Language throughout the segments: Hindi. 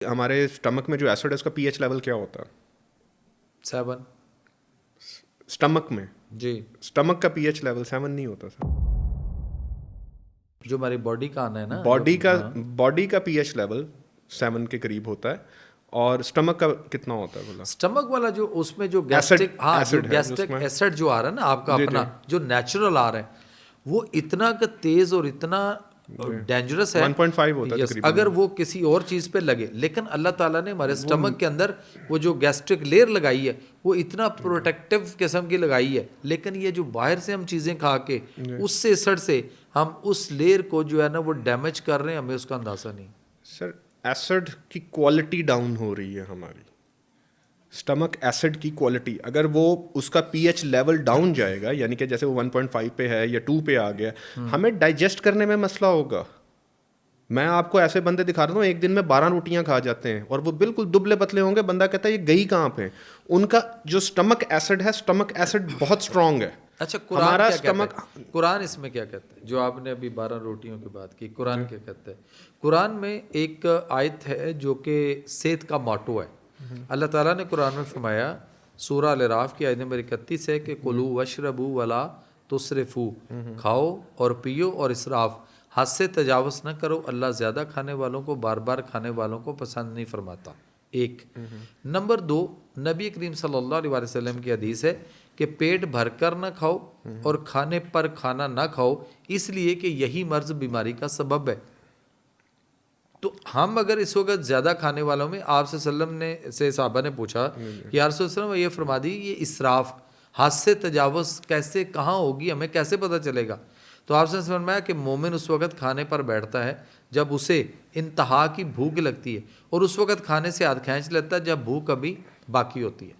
हमारे स्टमक में जो एसिड है उसका पीएच लेवल क्या होता है? 7। स्टमक में, जी, स्टमक का पीएच लेवल 7 नहीं होता सर। जो हमारी बॉडी का आना है ना, बॉडी जो का हाँ, बॉडी का पीएच लेवल 7 के करीब होता है, और स्टमक का कितना होता है बोला? स्टमक वाला जो उसमें जो एसिड, गैस्ट्रिक, हाँ, जो एसिड है गैस्ट्रिक उसमें। एसिड जो आ रहा है ना आपका जी अपना, जी जो नेचुरल आ रहा है, वो इतना का तेज और इतना जी, डेंजरस है। 1.5 होता है यस, तकरीबन। अगर वो किसी और चीज़ पे लगे, लेकिन अल्लाह ताला ने हमारे वो स्टमक के अंदर वो जो गैस्ट्रिक लेयर लगाई है, वो इतना प्रोटेक्टिव किस्म की लगाई है। लेकिन ये जो बाहर से हम चीज़ें खा के उससे एसिड से हम उस लेयर को जो है ना वो डैमेज कर रहे हैं, हमें उसका अंदाज़ा नहीं। सर एसिड की क्वालिटी डाउन हो रही है हमारी। स्टमक एसिड की क्वालिटी, अगर वो उसका पीएच लेवल डाउन जाएगा, यानी कि जैसे वो 1.5 पे है या 2 पे आ गया, हमें डाइजेस्ट करने में मसला होगा। मैं आपको ऐसे बंदे दिखा रहा हूँ एक दिन में 12 रोटियां खा जाते हैं और वो बिल्कुल दुबले पतले होंगे, बंदा कहता है ये गई कहाँ पे। उनका जो स्टमक एसिड है, स्टमक एसिड बहुत स्ट्रांग है। अच्छा, कुरान हमारा क्या स्टमक, कहता है? कुरान इसमें क्या कहता है? जो आपने अभी 12 रोटियों की बात की, कुरान क्या कहता है? कुरान में एक आयत है जो कि सेहत का मोटो है। अल्लाह ताला ने कुरान में फरमाया, सूरह अल-अराफ की आयत नंबर 31 है कि कुलू वशरबू वला तुसरिफू, खाओ और पियो और इसराफ, हद से तजावज़ न करो, अल्लाह ज़्यादा खाने वालों को, बार बार खाने वालों को पसंद नहीं फरमाता। एक नंबर 2, नबी करीम सल्लल्लाहु अलैहि वसल्लम की हदीस है कि पेट भरकर ना खाओ और खाने पर खाना ना खाओ, इसलिए कि यही मर्ज बीमारी का सबब है। तो हम अगर इस वक्त ज़्यादा खाने वालों में, आप सल्लम ने से साहबा ने पूछा कि यार सल्लम ये फरमा दी, ये इसराफ, हद से तजावज़ कैसे, कहाँ होगी, हमें कैसे पता चलेगा? तो आपसे फरमाया कि मोमिन उस वक़्त खाने पर बैठता है जब उसे इंतहा की भूख लगती है, और उस वक़्त खाने से हाथ खींच लेता है जब भूख अभी बाकी होती है।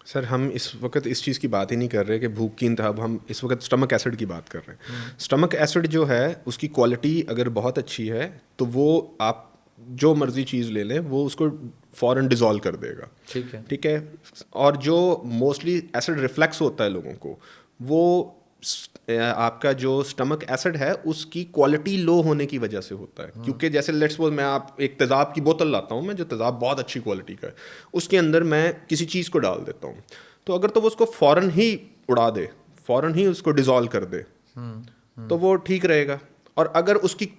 सर हम इस वक्त इस चीज़ की बात ही नहीं कर रहे कि भूख की इंतहा, हम इस वक्त स्टमक एसिड की बात कर रहे हैं। स्टमक एसिड जो है उसकी क्वालिटी अगर बहुत अच्छी है तो वो आप जो मर्ज़ी चीज़ ले लें वो उसको फ़ौरन डिज़ोल्व कर देगा। ठीक है। ठीक है। और जो मोस्टली एसिड रिफ्लेक्स होता है लोगों को, वो आपका जो स्टमक एसिड है उसकी क्वालिटी लो होने की वजह से होता है। क्योंकि जैसे लेट्स सपोज मैं आप एक तेज़ाब की बोतल लाता हूँ मैं, जो तेज़ाब बहुत अच्छी क्वालिटी का है, उसके अंदर मैं किसी चीज़ को डाल देता हूँ, तो अगर तो वो उसको फ़ौरन ही उड़ा दे, फ़ौरन ही उसको डिज़ोल्व कर दे, तो वो ठीक रहेगा। और अगर उसकी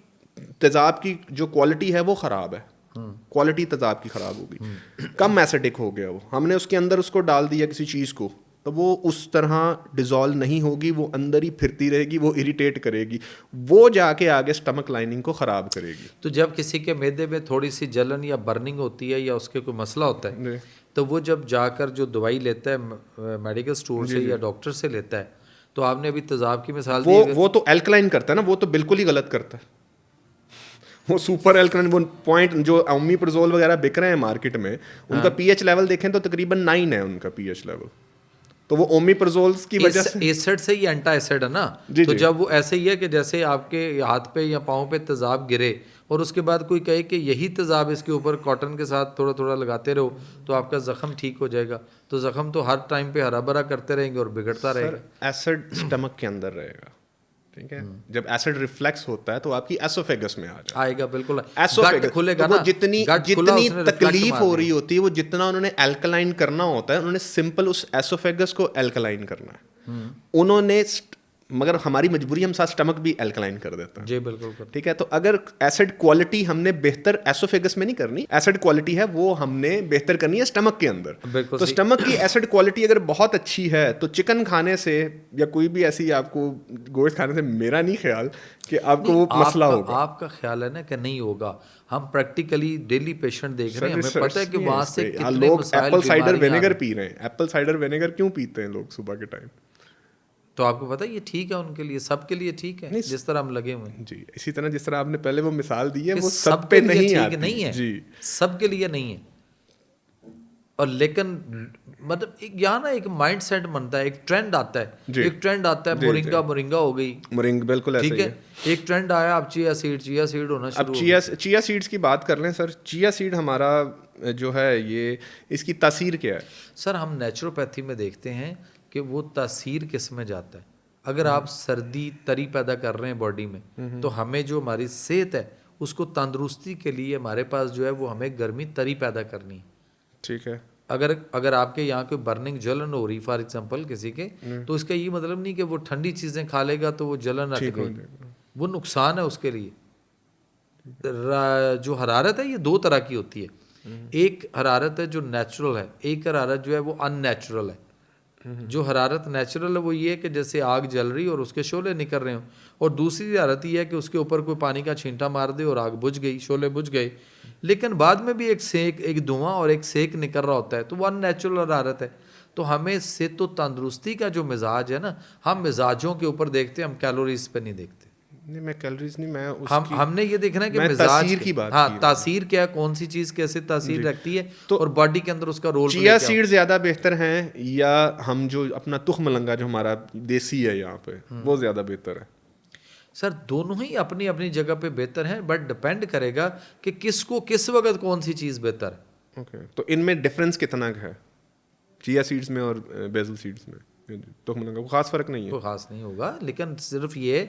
तेज़ाब की जो क्वालिटी है वो ख़राब है, क्वालिटी तेज़ाब की ख़राब होगी, कम एसिडिक हो गया, वो हमने उसके अंदर उसको डाल दिया किसी चीज़ को, तो वो उस तरह डिज़ोल्व नहीं होगी, वो अंदर ही फिरती रहेगी, वो इरिटेट करेगी, वो जाके आगे स्टमक लाइनिंग को ख़राब करेगी। तो जब किसी के मैदे में थोड़ी सी जलन या बर्निंग होती है या उसके कोई मसला होता है, जी तो वो जब जाकर जो दवाई लेता है मेडिकल स्टोर जी से जी। या डॉक्टर से लेता है, तो आपने अभी तेज़ाब की मिसाल दी, वो अगर वो तो एल्कलाइन करता है ना, वो तो बिल्कुल ही गलत करता है। वो सुपर एल्कलाइन, वो पॉइंट जो ओमिप्राजोल वगैरह बिक रहे हैं मार्केट में, उनका पीएच लेवल देखें तो तकरीबन 9 है उनका पीएच लेवल। तो वो ओमिप्राजोल की वजह से, एसिड से ही एंटा एसिड है ना। जी तो जी जब वो ऐसे ही है कि जैसे आपके हाथ पे या पाँव पे तेज़ाब गिरे और उसके बाद कोई कहे कि यही तेज़ाब इसके ऊपर कॉटन के साथ थोड़ा थोड़ा लगाते रहो तो आपका ज़ख़म ठीक हो जाएगा, तो ज़ख़म तो हर टाइम पे हरा भरा करते रहेंगे और बिगड़ता सर, रहेगा। एसिड स्टमक के अंदर रहेगा। ठीक है। जब एसिड रिफ्लेक्स होता है तो आपकी एसोफेगस में आ जाता है। आएगा, बिल्कुल। गट एसोफेगस, तो खुलेगा वो ना, जितनी गट खुला, जितनी उसने रिफ्लेक्स तकलीफ मार हो दिया। रही होती है, वो जितना उन्होंने एल्कलाइन करना होता है, उन्होंने सिंपल उस एसोफेगस को एल्कलाइन करना है उन्होंने। मगर हमारी मजबूरी, हम साथ स्टमक भी एल्कलाइन कर देते हैं। जी बिल्कुल कर। ठीक है। तो अगर एसिड क्वालिटी हमने बेहतर एसोफेगस में नहीं करनी, एसिड क्वालिटी है वो हमने बेहतर करनी है स्टमक के अंदर। बिल्कुल तो सही। स्टमक की एसिड क्वालिटी अगर बहुत अच्छी है तो चिकन खाने से या कोई भी ऐसी आपको गोश्त खाने से मेरा नहीं ख्याल कि आपको नहीं, वो मसला होगा। आपका ख्याल है ना कि नहीं होगा। हम प्रैक्टिकली डेली पेशेंट देख रहे सर हैं, हमें पता है रिसर्च कि नहीं है वहाँ इस से पे यार। कितने लोग मसाइल, एप्पल साइडर बीमारियाँ आ विनेगर रही। पी रहे हैं। एप्पल साइडर विनेगर क्यों पीते हैं लोग सुबह के टाइम? तो आपको पता है ये ठीक है उनके लिए, सबके लिए ठीक है, नहीं जिस तरह हम लगे हुए हैं। जी, इसी तरह जिस तरह आपने पहले वो मिसाल दी है कि वो सब सबके पे लिए नहीं ठीक आती नहीं है, जी। सबके लिए नहीं है। और लेकिन मतलब एक यहाँ ना एक माइंड सेट बनता है, एक ट्रेंड आता है, जी एक ट्रेंड आता है, जी जी। मोरिंगा मोरिंगा हो गई, मोरिंग बिल्कुल ऐसा ठीक ही है। है। एक ट्रेंड आया, अब चिया सीड होना अब शुरू हो चिया गई। चिया सीड्स की बात कर लें सर। चिया सीड हमारा जो है ये, इसकी तासीर क्या है? सर हम नेचुरोपैथी में देखते हैं कि वो तासीर किस में जाता है। अगर आप सर्दी तरी पैदा कर रहे हैं बॉडी में, तो हमें जो हमारी सेहत है उसको तंदुरुस्ती के लिए हमारे पास जो है वो हमें गर्मी तरी पैदा करनी है। ठीक है। अगर आपके यहाँ कोई बर्निंग जलन हो रही फॉर एग्जांपल किसी के, तो इसका ये मतलब नहीं कि वो ठंडी चीज़ें खा लेगा तो वो जलन हट गई, वो नुकसान है उसके लिए। जो हरारत है ये दो तरह की होती है, एक हरारत है जो नेचुरल है, एक हरारत जो है वो अननेचुरल है। जो हरारत नेचुरल है वो ये है कि जैसे आग जल रही और उसके शोले निकल रहे हों, और दूसरी हरारत ये है कि उसके ऊपर कोई पानी का छींटा मार दे और आग बुझ गई, शोले बुझ गए, लेकिन बाद में भी एक सेक, एक धुआं और एक सेक निकल रहा होता है, तो वो अननेचुरल हरारत है। तो हमें सेहत तो तंदुरुस्ती का जो मिजाज है ना, हम मिजाजों के ऊपर देखते हैं, हम कैलोरीज पे नहीं देखते। नहीं, मैं कैलोरीज नहीं, मैं हमने ये देखना है कि मैं मिजाज तासीर की बात हाँ की तासीर क्या, कौन सी चीज़ कैसे तासीर रखती है, तो और बॉडी के अंदर उसका रोल चिया सीड ज़्यादा बेहतर हैं या हम जो अपना तुख मलंगा जो हमारा देसी है यहाँ पे वो ज़्यादा बेहतर है? सर दोनों ही अपनी अपनी जगह पे बेहतर हैं, बट डिपेंड करेगा कि किसको किस वक्त कौन सी चीज़ बेहतर है। ओके, तो इनमें डिफरेंस कितना है चिया सीड्स में और बेसल सीड्स में? तुख मलंगा को खास फर्क नहीं है? कोई खास नहीं होगा, लेकिन सिर्फ ये है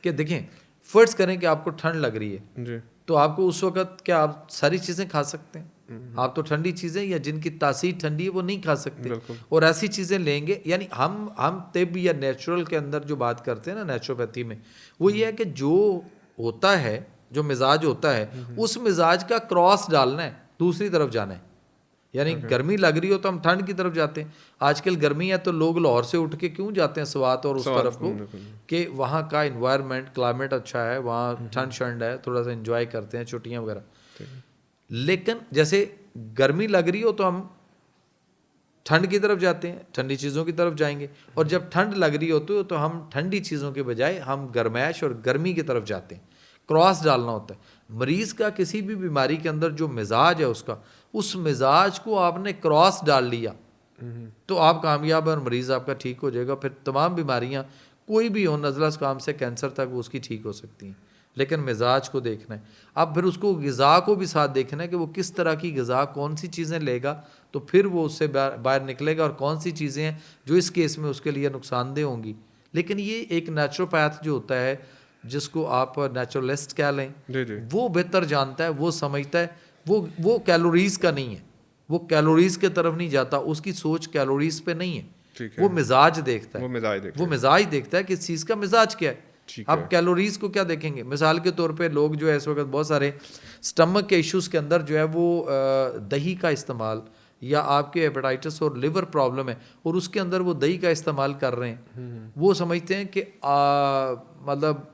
कि देखें, फर्ज करें कि आपको ठंड लग रही है जी। तो आपको उस वक्त क्या आप सारी चीज़ें खा सकते हैं? आप तो ठंडी चीज़ें या जिनकी तासीर ठंडी है वो नहीं खा सकते, और ऐसी चीज़ें लेंगे। यानी हम तिब या नेचुरल के अंदर जो बात करते हैं ना, नेचुरोपैथी में, वो ये है कि जो होता है, जो मिजाज होता है, उस मिजाज का क्रॉस डालना है, दूसरी तरफ जाना है। यानी गर्मी लग रही हो तो हम ठंड की तरफ जाते हैं। आजकल गर्मी है तो लोग लाहौर से उठ के क्यों जाते हैं स्वात और उस तरफ को, कि वहाँ का इन्वायरमेंट, क्लाइमेट अच्छा है, वहाँ ठंड शंड है, थोड़ा सा एंजॉय करते हैं, छुट्टियाँ वगैरह। लेकिन जैसे गर्मी लग रही हो तो हम ठंड की तरफ जाते हैं, ठंडी चीज़ों की तरफ जाएंगे, और जब ठंड लग रही होती है तो हम ठंडी चीज़ों के बजाय हम गर्मैश और गर्मी की तरफ जाते हैं। क्रॉस डालना होता है। मरीज़ का किसी भी बीमारी के अंदर जो मिजाज है उसका, उस मिजाज को आपने क्रॉस डाल लिया तो आप कामयाब हैं और मरीज़ आपका ठीक हो जाएगा। फिर तमाम बीमारियां कोई भी हो, नज़ला जुकाम से कैंसर तक, वो उसकी ठीक हो सकती हैं। लेकिन मिजाज को देखना है। अब फिर उसको ग़िज़ा को भी साथ देखना है कि वो किस तरह की ग़िज़ा, कौन सी चीज़ें लेगा तो फिर वो उससे बाहर निकलेगा, और कौन सी चीज़ें हैं जो इस केस में उसके लिए नुकसानदेह होंगी। लेकिन ये एक नेचुरोपैथ जो होता है, जिसको आप नेचुरलिस्ट कह लें, वो बेहतर जानता है, वो समझता है। वो कैलोरीज का नहीं है, वो कैलोरीज के तरफ नहीं जाता, उसकी सोच कैलोरीज पे नहीं है, वो मिजाज देखता है। वो मिजाज देखता है कि इस चीज़ का मिजाज क्या है। अब कैलोरीज को क्या देखेंगे? मिसाल के तौर पे लोग जो है इस वक्त बहुत सारे स्टमक के इश्यूज़ के अंदर जो है वो दही का इस्तेमाल, या आपके हेपेटाइटिस और लिवर प्रॉब्लम है और उसके अंदर वो दही का इस्तेमाल कर रहे हैं, वो समझते हैं कि मतलब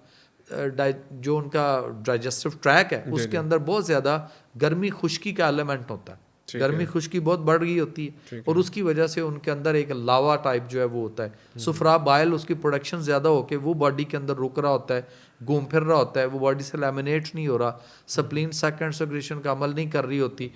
जो उनका डाइजेस्टिव ट्रैक है उसके अंदर बहुत ज़्यादा गर्मी खुश्की का एलिमेंट होता है, गर्मी खुश्की बहुत बढ़ गई होती है, और उसकी वजह से उनके अंदर एक लावा टाइप जो है वो होता है, सुफरा बाइल उसकी प्रोडक्शन ज़्यादा होकर वो बॉडी के अंदर रुक रहा होता है, घूम फिर रहा होता है, वो बॉडी से लैमिनेट नहीं हो रहा, स्प्लीन सेकंड सेक्रेशन का अमल नहीं कर रही होती,